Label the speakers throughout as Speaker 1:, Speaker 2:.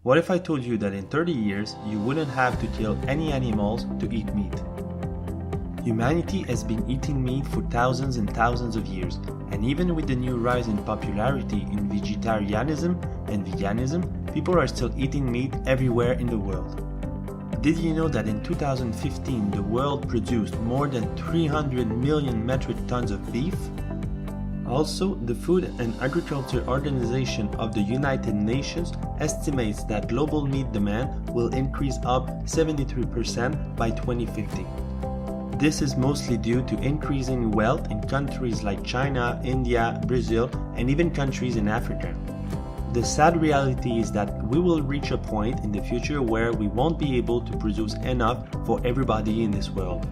Speaker 1: What if I told you that in 30 years you wouldn't have to kill any animals to eat meat? Humanity has been eating meat for thousands and thousands of years, and even with the new rise in popularity in vegetarianism and veganism, people are still eating meat everywhere in the world. Did you know that in 2015 the world produced more than 300 million metric tons of beef? Also, the Food and Agriculture Organization of the United Nations estimates that global meat demand will increase up 73% by 2050. This is mostly due to increasing wealth in countries like China, India, Brazil, and even countries in Africa. The sad reality is that we will reach a point in the future where we won't be able to produce enough for everybody in this world.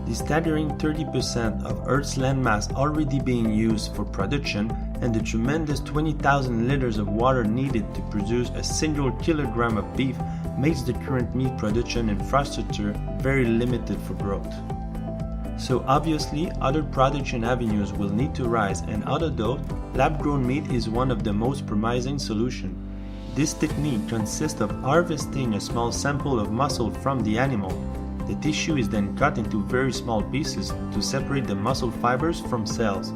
Speaker 1: The staggering 30% of Earth's landmass already being used for production and the tremendous 20,000 liters of water needed to produce a single kilogram of beef makes the current meat production infrastructure very limited for growth. So obviously, other production avenues will need to rise, and out of those, lab-grown meat is one of the most promising solutions. This technique consists of harvesting a small sample of muscle from the animal. The tissue is then cut into very small pieces to separate the muscle fibers from cells.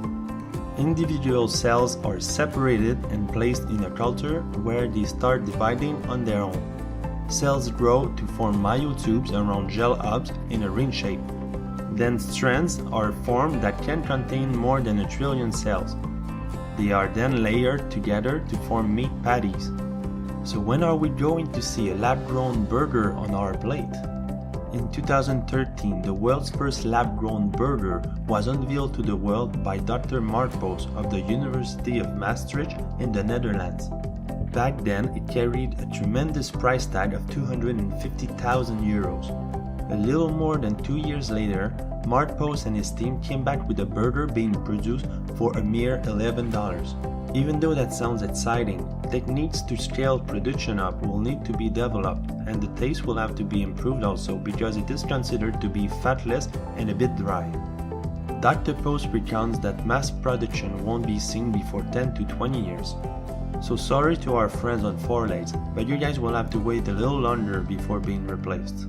Speaker 1: Individual cells are separated and placed in a culture where they start dividing on their own. Cells grow to form myotubes around gel hubs in a ring shape. Then strands are formed that can contain more than 1 trillion cells. They are then layered together to form meat patties. So when are we going to see a lab-grown burger on our plate? In 2013, the world's first lab-grown burger was unveiled to the world by Dr. Mark Poos of the University of Maastricht in the Netherlands. Back then, it carried a tremendous price tag of 250,000 euros. A little more than 2 years later, Mark Poos and his team came back with a burger being produced for a mere $11. Even though that sounds exciting, techniques to scale production up will need to be developed, and the taste will have to be improved also because it is considered to be fatless and a bit dry. Dr. Poos recounts that mass production won't be seen before 10 to 20 years. So sorry to our friends on 4 legs, but you guys will have to wait a little longer before being replaced.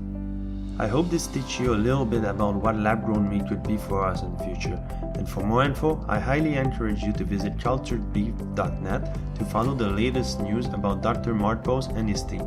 Speaker 1: I hope this teaches you a little bit about what lab-grown meat could be for us in the future. And for more info, I highly encourage you to visit culturedbeef.net to follow the latest news about Dr. Mark Poos and his team.